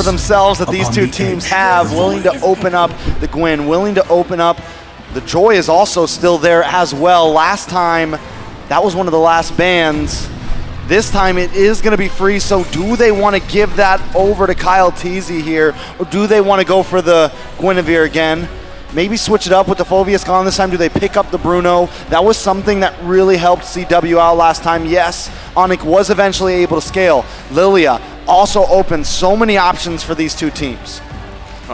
themselves that these two teams have, willing to open up the Gwyn, willing to open up. The Joy is also still there as well. Last time, that was one of the last bans. This time it is going to be free, so do they want to give that over to Kyle Teasy here, or do they want to go for the Guinevere again? Maybe switch it up with the Phoveus gone this time. Do they pick up the Bruno? That was something that really helped CW out last time. Yes, Onic was eventually able to scale. Lilia also opened so many options for these two teams.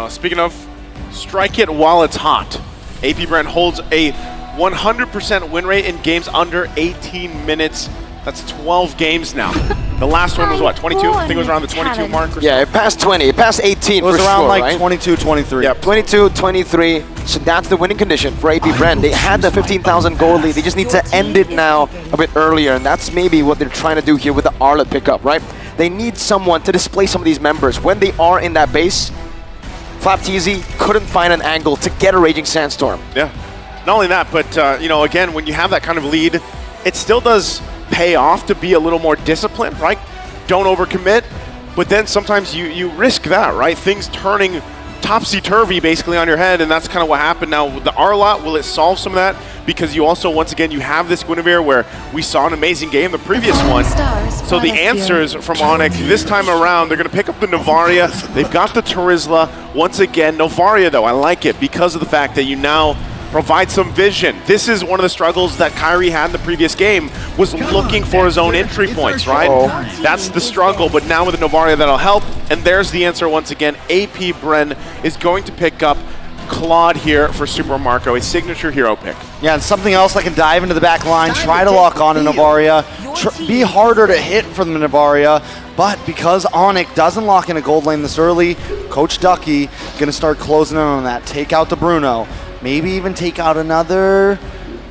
Speaking of, strike it while it's hot. Apbr holds a 100% win rate in games under 18 minutes. That's 12 games now. The last one was what, 22? I think it was around the 22 mark or Yeah, it passed 20. It passed 18 It was for around sure, like right? 22, 23. Yeah, 22, 23. So that's the winning condition for Apbr. They had the 15,000 gold lead. They just need to end it now a bit earlier, and that's maybe what they're trying to do here with the Arlet pickup, right? They need someone to display some of these members. When they are in that base, FlapTZ couldn't find an angle to get a Raging Sandstorm. Yeah. Not only that, but you know, again, when you have that kind of lead, it still does pay off to be a little more disciplined, right? Don't overcommit, but then sometimes you risk that, right? Things turning topsy-turvy basically on your head, and that's kind of what happened now with the Arlot. Will it solve some of that? Because you also, once again, you have this Guinevere where we saw an amazing game the previous one. So the answers from Onic this time around, they're going to pick up the Novaria. They've got the Terizla. Once again, Novaria, though, I like it because of the fact that you now provide some vision. This is one of the struggles that Kyrie had in the previous game, was looking for his own entry points, right? That's the struggle, but now with the Novaria, that'll help. And there's the answer once again. Apbr is going to pick up Claude here for Super Marco, a signature hero pick. Yeah, and something else that can dive into the back line, try to lock on a Novaria, be harder to hit from the Novaria, but because Onic doesn't lock in a gold lane this early, Coach Ducky gonna start closing in on that, take out the Bruno, maybe even take out another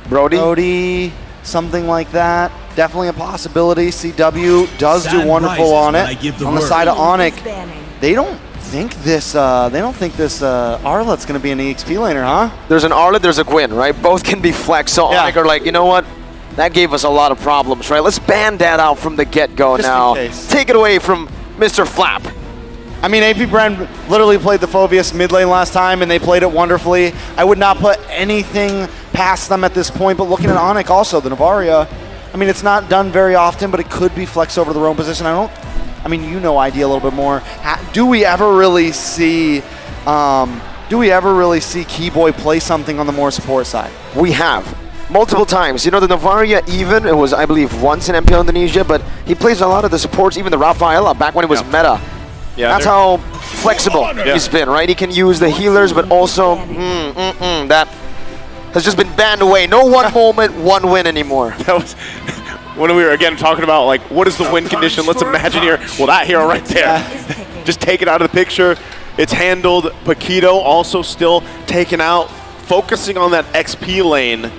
Brody, something like that. Definitely a possibility. CW does do wonderful on it. On the side of Onic, they don't think this Arlet's going to be an EXP laner, huh? There's an Arlet, there's a Gwyn, right? Both can be flex, so Onic are like, you know what? That gave us a lot of problems, right? Let's ban that out from the get-go now. Take it away from Mr. Flap. I mean, Apbr literally played the Phoveus mid lane last time, and they played it wonderfully. I would not put anything past them at this point, but looking at Onic also, the Novaria, I mean, it's not done very often, but it could be flex over the roam position. I mean, you know ID a little bit more. Do we ever really see Keyboy play something on the more support side? We have. Multiple times. You know, the Novaria even, it was, I believe, once in MPL Indonesia, but he plays a lot of the supports, even the Rafaela, back when it was meta. Yeah, that's how flexible he's been, right? He can use the healers, but also, that has just been banned away. No one moment, one win anymore. That was when we were, again, talking about, like, what is the win condition? Let's imagine here, well, that hero right there. Just take it out of the picture. It's handled. Paquito also still taken out, focusing on that XP lane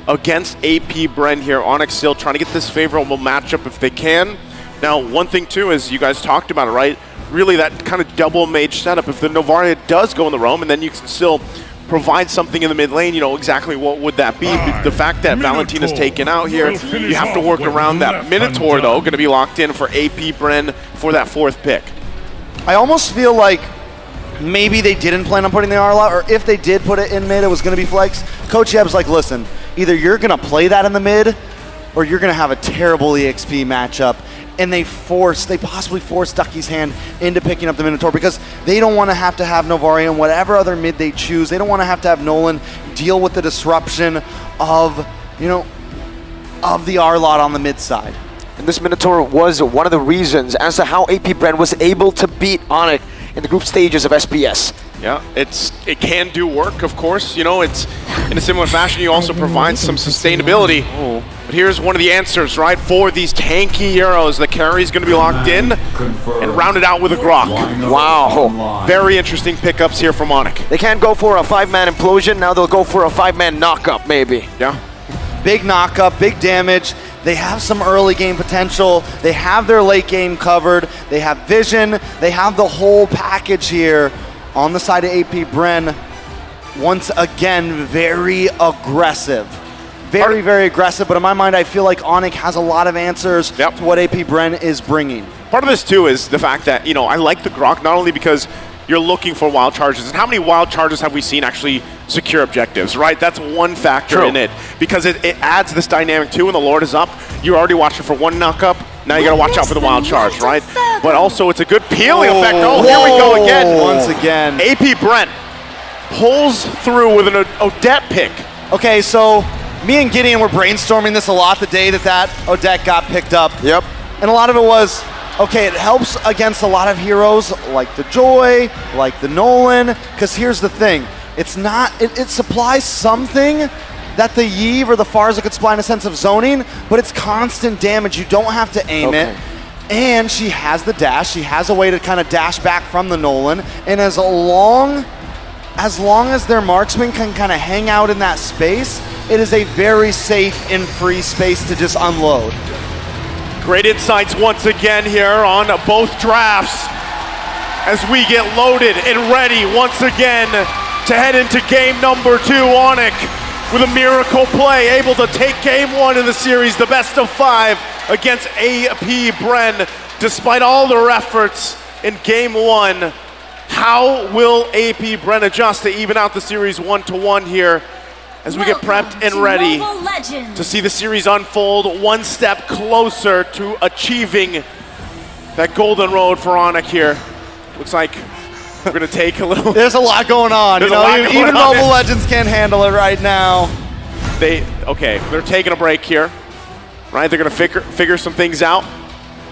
against Apbr here. Onic still trying to get this favorable matchup if they can. Now, one thing, too, is you guys talked about it, right? Really that kind of double mage setup. If the Novaria does go in the roam, and then you can still provide something in the mid lane, you know, exactly what would that be? The fact that Valentina's taken out here, you have to work around that. Minotaur, though, going to be locked in for Apbr for that fourth pick. I almost feel like maybe they didn't plan on putting the Arlot, or if they did put it in mid, it was going to be flex. Coach Yeb's like, listen, either you're going to play that in the mid, or you're going to have a terrible EXP matchup. And they possibly force Ducky's hand into picking up the Minotaur because they don't want to have Novaria and whatever other mid they choose. They don't want to have Nolan deal with the disruption of, of the Arlot on the mid side. And this Minotaur was one of the reasons as to how Apbr was able to beat Onic in the group stages of SPS. Yeah, it can do work, of course. You know, it's in a similar fashion. You also provide some sustainability. But here's one of the answers, right, for these tanky heroes. The carry's going to be locked in and rounded out with a Grok. Wow. Very interesting pickups here from Onic. They can't go for a 5-man implosion. Now they'll go for a 5-man knockup, maybe. Yeah. Big knockup, big damage. They have some early game potential. They have their late game covered. They have vision. They have the whole package here. On the side of Apbr, once again, very aggressive. Very, very aggressive, but in my mind, I feel like Onic has a lot of answers to what Apbr is bringing. Part of this too is the fact that, you know, I like the Grok not only because you're looking for wild charges, and how many wild charges have we seen actually secure objectives, right? That's one factor in it, because it adds this dynamic too. When the Lord is up, you're already watching for one knock up. Now you got to watch out for the wild charge, right? But also it's a good peeling effect. Oh, here we go again. Once again. AP Brent pulls through with an Odette pick. Okay, so me and Gideon were brainstorming this a lot the day that Odette got picked up. Yep. And a lot of it was, okay, it helps against a lot of heroes like the Joy, like the Nolan, because here's the thing. It's not, it supplies something that the Yve or the Farza could supply in a sense of zoning, but it's constant damage. You don't have to aim it. And she has the dash. She has a way to kind of dash back from the Nolan. And as long as their marksman can kind of hang out in that space, it is a very safe and free space to just unload. Great insights once again here on both drafts as we get loaded and ready once again to head into game number 2. Onic with a miracle play, able to take game 1 in the series, the best of 5 against Apbr. Despite all their efforts in game 1, how will Apbr adjust to even out the series 1-1 here as we get prepped and ready to see the series unfold one step closer to achieving that golden road for Onic here? Looks like we're going to take a little... There's a lot going on. Even Mobile Legends can't handle it right now. They're taking a break here, right? They're going to figure some things out.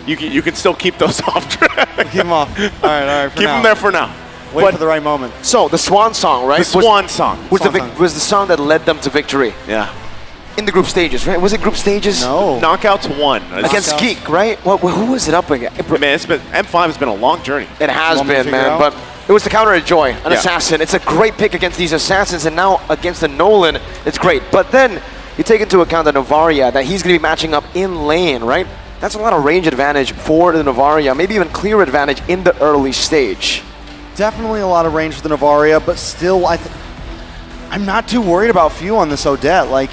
You can still keep those off track. Keep them off. All right, keep them there for now. Wait for the right moment. So the Swan Song, right? The Swan Song. Was the song that led them to victory. Yeah. In the group stages, right? Was it group stages? No. Knockouts 1. Against Geek, right? Who was it up against? Man, M5 has been a long journey. It has been, man. But it was the counter to Joy, an assassin. It's a great pick against these assassins, and now against the Nolan, it's great. But then you take into account the Novaria, that he's going to be matching up in lane, right? That's a lot of range advantage for the Novaria, maybe even clear advantage in the early stage. Definitely a lot of range for the Novaria, but still, I'm not too worried about Few on this Odette. Like,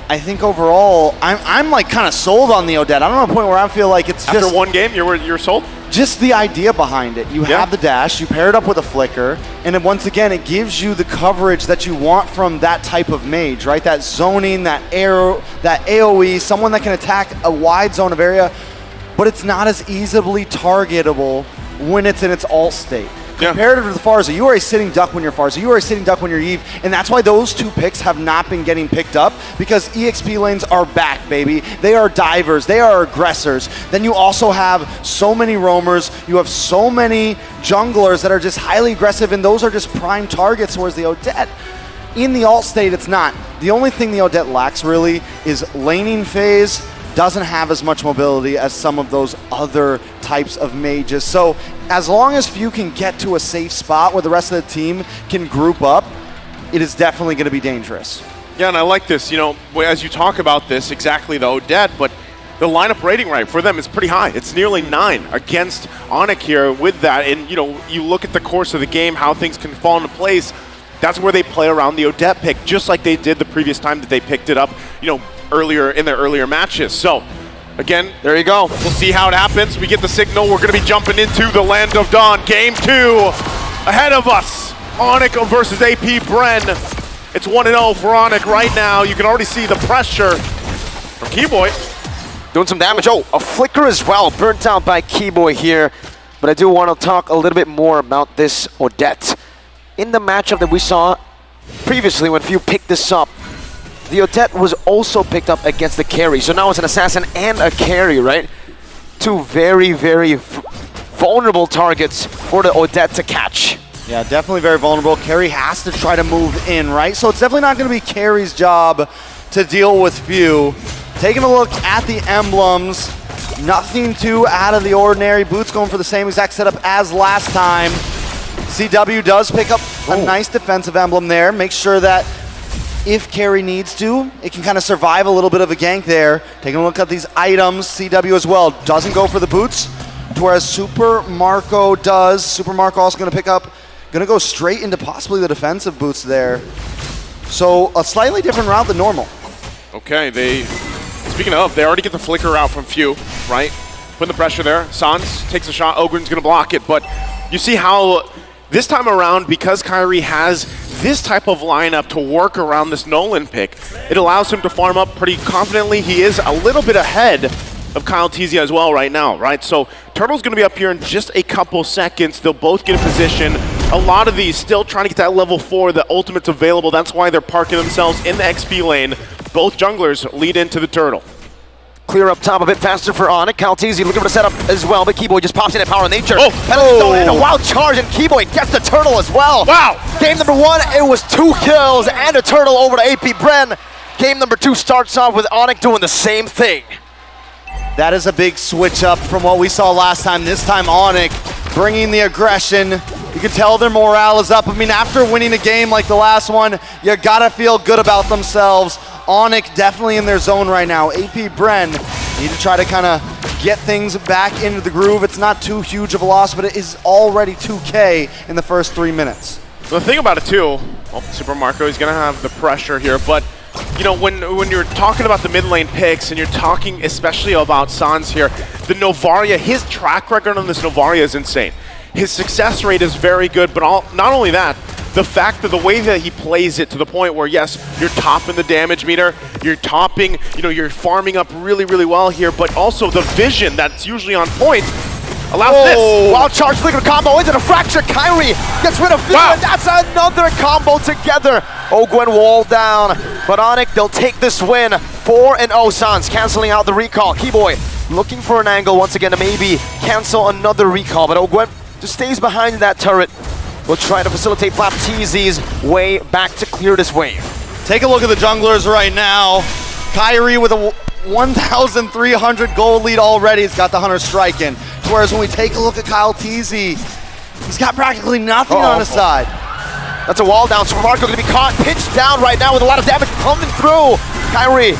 I think overall, I'm like kind of sold on the Odette. I'm at a point where I feel like it's just... After one game, you're sold? Just the idea behind it. You have the dash, you pair it up with a flicker, and then once again, it gives you the coverage that you want from that type of mage, right? That zoning, that arrow, that AoE, someone that can attack a wide zone of area, but it's not as easily targetable when it's in its alt state. Comparative to the Farza, you are a sitting duck when you're Farza, you are a sitting duck when you're Yve, and that's why those 2 picks have not been getting picked up, because EXP lanes are back, baby. They are divers, they are aggressors. Then you also have so many roamers, you have so many junglers that are just highly aggressive, and those are just prime targets, whereas the Odette, in the alt state, it's not. The only thing the Odette lacks, really, is laning phase. Doesn't have as much mobility as some of those other types of mages. So as long as Few can get to a safe spot where the rest of the team can group up, it is definitely going to be dangerous. Yeah, and I like this, as you talk about this, exactly the Odette, but the lineup rating right for them is pretty high. It's nearly 9 against Onic here with that. And, you look at the course of the game, how things can fall into place. That's where they play around the Odette pick, just like they did the previous time that they picked it up, earlier in their earlier matches. So again, there you go. We'll see how it happens. We get the signal. We're going to be jumping into the Land of Dawn. Game 2 ahead of us. Onic versus Apbr. It's 1-0 for Onic right now. You can already see the pressure from Keyboy. Doing some damage. Oh, a flicker as well. Burnt out by Keyboy here. But I do want to talk a little bit more about this Odette. In the matchup that we saw previously when Few picked this up, the Odette was also picked up against the carry. So now it's an assassin and a carry, right? 2 very, very vulnerable targets for the Odette to catch. Yeah, definitely very vulnerable. Carry has to try to move in, right? So it's definitely not going to be Carry's job to deal with Few. Taking a look at the emblems, nothing too out of the ordinary. Boots going for the same exact setup as last time. CW does pick up a nice defensive emblem there. Make sure that if Carry needs to, it can kind of survive a little bit of a gank there. Taking a look at these items, CW as well doesn't go for the boots, whereas Super Marco does. Super Marco also going to pick up, going to go straight into possibly the defensive boots there. So a slightly different route than normal. Okay, speaking of, they already get the flicker out from Few, right? putting the pressure there. Sans takes a shot, Ogren's gonna block it, but you see how this time around, because Kyrie has this type of lineup to work around this Nolan pick, it allows him to farm up pretty confidently. He is a little bit ahead of Kyle Teasy as well right now, right? So Turtle's gonna be up here in just a couple seconds. They'll both get in position. A lot of these still trying to get that level 4, the ultimate's available. That's why they're parking themselves in the XP lane. Both junglers lead into the Turtle. Clear up top a bit faster for Onic. Kyle Teasy looking for the setup as well, but Keyboy just pops in at Power of Nature. And a wild charge, and Keyboy gets the Turtle as well. Wow! Game number 1, it was 2 kills and a Turtle over to Apbr. Game number 2 starts off with Onic doing the same thing. That is a big switch up from what we saw last time. This time Onic bringing the aggression. You can tell their morale is up. I mean, after winning a game like the last one, you gotta feel good about themselves. Onic definitely in their zone right now. Apbr need to try to kind of get things back into the groove. It's not too huge of a loss, but it is already 2K in the first 3 minutes. The thing about it too, well, Super Marco is gonna have the pressure here, but you know, when you're talking about the mid lane picks and you're talking especially about Sans here, the Novaria, his track record on this Novaria is insane. His success rate is very good, but not only that, the fact that the way that he plays it to the point where, yes, you're topping the damage meter, you're topping, you know, you're farming up really, really well here, but also the vision that's usually on point allows this. Wild charge, flicker combo into the fracture. Kyrie gets rid of Fear, and that's another combo together. Ogwen wall down, but Onic, they'll take this win. 4-0 Sans, canceling out the recall. Keyboy looking for an angle once again to maybe cancel another recall, but Ogwen just stays behind that turret. We'll try to facilitate Flap Teasy's way back to clear this wave. Take a look at the junglers right now. Kyrie with a 1,300 gold lead already. He's got the Hunter striking. Whereas when we take a look at Kyle Teasy, he's got practically nothing on his side. That's a wall down. Super Marco going to be caught, pinched down right now with a lot of damage coming through. Kyrie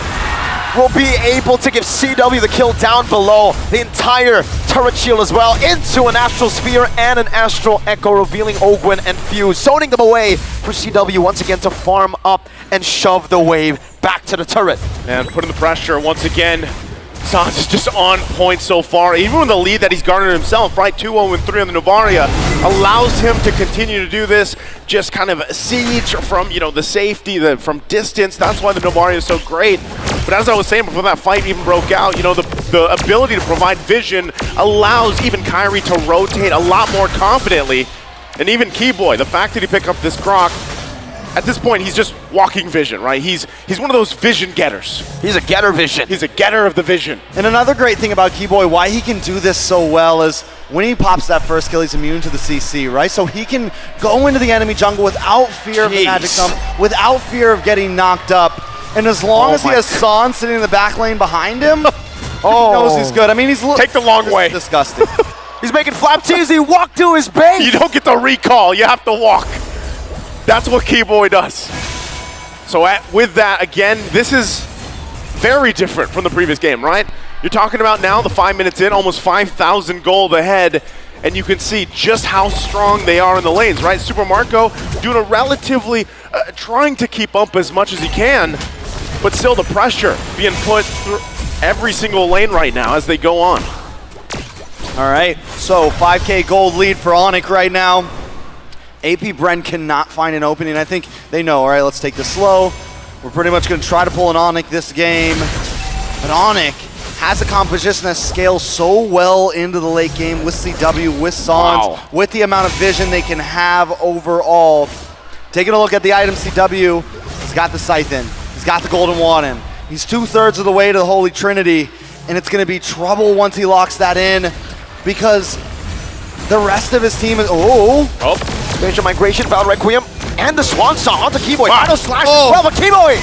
will be able to give CW the kill down below. The entire turret shield as well into an Astral Sphere and an Astral Echo, revealing Ogwen and Fuse, zoning them away for CW once again to farm up and shove the wave back to the turret. And putting the pressure once again. Sans is just on point so far. Even with the lead that he's garnered himself, right? 2-0-3 on the Novaria allows him to continue to do this. Just kind of siege from, you know, the safety, from distance. That's why the Novaria is so great. But as I was saying before that fight even broke out, you know, the ability to provide vision allows even Kyrie to rotate a lot more confidently. And even Keyboy, the fact that he picked up this Croc, at this point, he's just walking vision, right? He's one of those vision getters. He's a getter vision. He's a getter of the vision. And another great thing about Keyboy, why he can do this so well, is when he pops that first kill, he's immune to the CC, right? So he can go into the enemy jungle without fear of the magic sum, without fear of getting knocked up. And as long as he has Sans sitting in the back lane behind him, he knows he's good. I mean, he's take the long way. Disgusting. He's making Flap Teasy walk to his base. You don't get the recall. You have to walk. That's what Keyboy does. So with that, again, this is very different from the previous game, right? You're talking about now the 5 minutes in, almost 5,000 gold ahead, and you can see just how strong they are in the lanes, right? Super Marco doing a relatively, trying to keep up as much as he can, but still the pressure being put through every single lane right now as they go on. All right, so 5K gold lead for Onic right now. Apbr cannot find an opening. I think they know, all right, let's take this slow. We're pretty much going to try to pull an Onic this game. But Onic has a composition that scales so well into the late game with CW, with Sans, with the amount of vision they can have overall. Taking a look at the item CW, he's got the Scythe in. He's got the Golden Wand in. He's 2/3 of the way to the Holy Trinity, and it's going to be trouble once he locks that in, because the rest of his team is, Major migration, Val Requiem, and the Swan Song onto Keyboy. Final slash as well, but Keyboy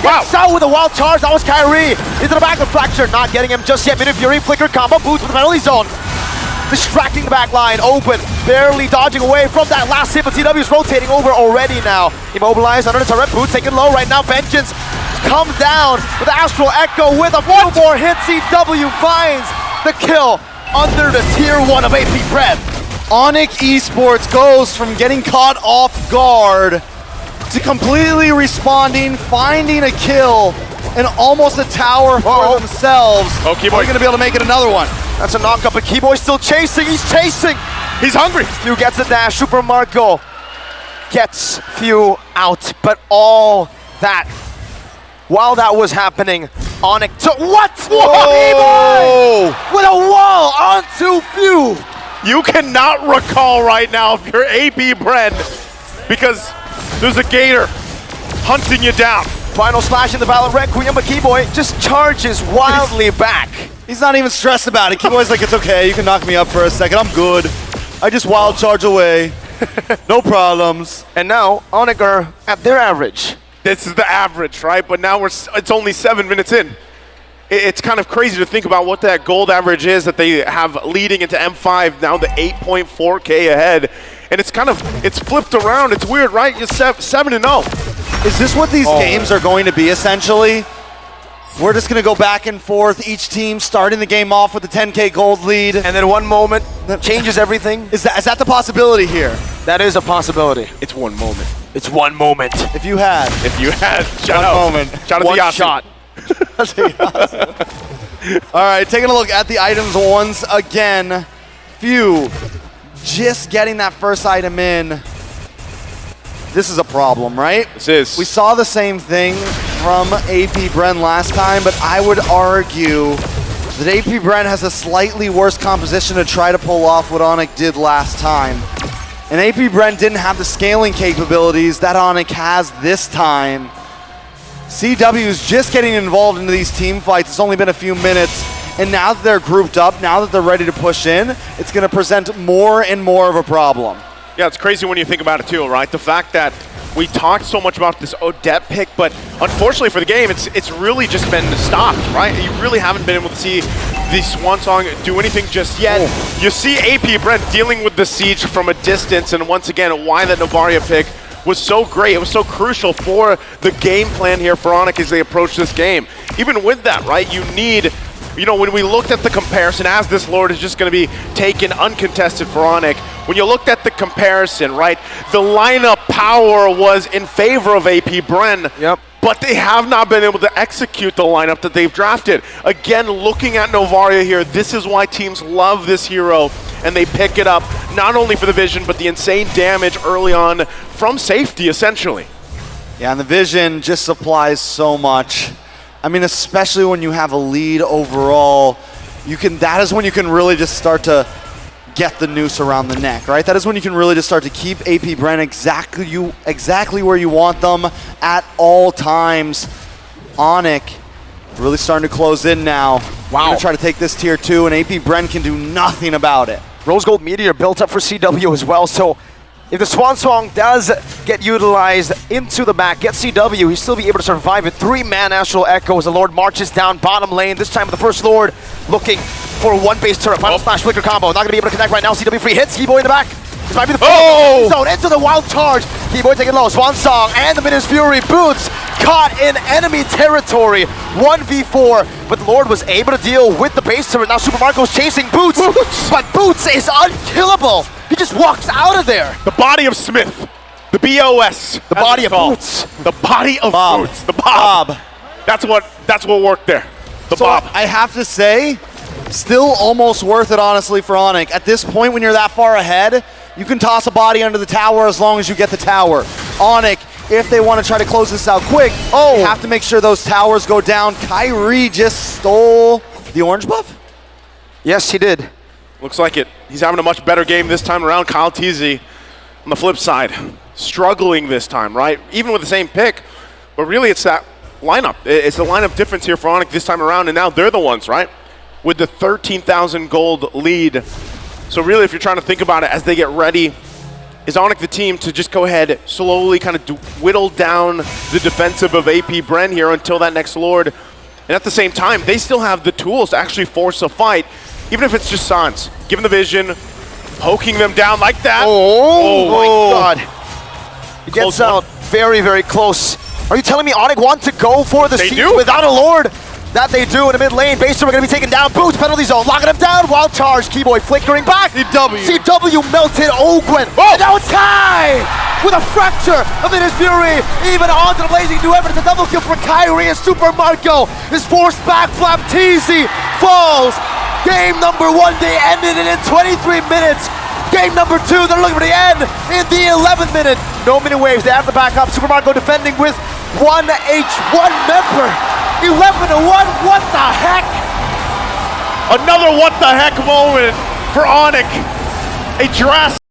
gets out with a wild charge. That was Kyrie into the back of Fracture, not getting him just yet. Minute Fury, Flicker combo, boots with the penalty zone. Distracting the back line, open, barely dodging away from that last hit, but CW's rotating over already now. Immobilized under the turret, boots taken low right now. Vengeance comes down with the Astral Echo with a few more hits. CW finds the kill under the tier 1 of Apbr. Onic Esports goes from getting caught off guard to completely responding, finding a kill, and almost a tower for themselves. Keyboy Are going to be able to make it another one? That's a knockup, but Keyboy still chasing. He's chasing. He's hungry. Few gets the dash. Super Marco gets Few out, but all that, while that was happening, Onic took what? Whoa! With a wall onto Few. You cannot recall right now if you're Apbr, because there's a gator hunting you down. Final slash in the Battle Requiem, but Keyboy just charges wildly back. He's not even stressed about it. Keyboy's like, it's okay, you can knock me up for a second, I'm good. I just wild charge away. No problems. And now, Onic are at their average. This is the average, right? But now it's only 7 minutes in. It's kind of crazy to think about what that gold average is that they have leading into M5, now the 8.4K ahead. And it's flipped around. It's weird, right? You're 7-0. Is this what these games are going to be, essentially? We're just going to go back and forth, each team starting the game off with a 10K gold lead. And then one moment changes everything. Is that the possibility here? That is a possibility. It's one moment. It's one moment. If you had. Shout out. Moment. Shout out One to Yasu. shot. All right, taking a look at the items once again. Few just getting that first item in. This is a problem, right? This is. We saw the same thing from Apbr last time, but I would argue that Apbr has a slightly worse composition to try to pull off what Onic did last time. And Apbr didn't have the scaling capabilities that Onic has this time. CW is just getting involved into these team fights. It's only been a few minutes, and now that they're grouped up, now that they're ready to push in, it's going to present more and more of a problem. Yeah, it's crazy when you think about it too, right? The fact that we talked so much about this Odette pick, but unfortunately for the game, it's really just been stopped, right? You really haven't been able to see the Swan Song do anything just yet. You see Apbr dealing with the siege from a distance, and once again, why that Novaria pick was so great. It was so crucial for the game plan here for Onic as they approach this game. Even with that, right, you need, you know, when we looked at the comparison, as this Lord is just going to be taken uncontested for Onic, when you looked at the comparison, right, the lineup power was in favor of Apbr. Yep. But they have not been able to execute the lineup that they've drafted. Again, looking at Novaria here, this is why teams love this hero, and they pick it up, not only for the vision, but the insane damage early on from safety, essentially. Yeah, and the vision just supplies so much. I mean, especially when you have a lead overall, that is when you can really just start to get the noose around the neck, right? That is when you can really just start to keep Apbr exactly where you want them at all times. Onic really starting to close in now. Wow. Gonna try to take this tier 2, and Apbr can do nothing about it. Rose Gold Meteor built up for CW as well, so if the Swan Song does get utilized into the back, get CW, he'll still be able to survive it. 3-man Astral Echo as the Lord marches down bottom lane. This time with the first Lord looking for one base turret. Final Smash Flicker combo. Not going to be able to connect right now. CW free hits. Keyboy in the back. This might be the zone into the wild charge. Keyboy taking low. Swan Song and the Midas Fury. Boots caught in enemy territory. 1v4, but the Lord was able to deal with the base turret. Now Super Marco's chasing Boots, but Boots is unkillable. He just walks out of there. The body of Smith. The BOS. The body of Boots. The body of Bob. Boots. The Bob. That's what worked there. The So Bob. I have to say, still almost worth it, honestly, for Onic. At this point, when you're that far ahead, you can toss a body under the tower as long as you get the tower. Onic, if they want to try to close this out quick, they have to make sure those towers go down. Kyrie just stole the orange buff? Yes, he did. Looks like it. He's having a much better game this time around. Kyle Teasy, on the flip side, struggling this time, right? Even with the same pick, but really it's that lineup. It's the lineup difference here for Onic this time around, and now they're the ones, right? With the 13,000 gold lead. So really, if you're trying to think about it as they get ready, is Onic the team to just go ahead, slowly kind of whittle down the defensive of Apbr here until that next Lord. And at the same time, they still have the tools to actually force a fight, even if it's just Sans. Given the vision, poking them down like that. Oh my God. He gets out very, very close. Are you telling me Onic want to go for the siege without a Lord? That they do in the mid lane. Base turret going to be taken down. Boots, penalty zone, locking him down. Wild charge. Keyboy flickering back. CW melted Ogwen. And now it's Kai with a fracture of Midas Fury. Even onto the blazing new effort. It's a double kill for Kyrie, and Super Marco is forced back. Flap Teasy falls Game number 1, they ended it in 23 minutes. Game number 2, they're looking for the end in the 11th minute. No mini waves, they have to back up. Super Mario defending with 1 H1 member. 11-1, what the heck? Another what the heck moment for Onic. A drastic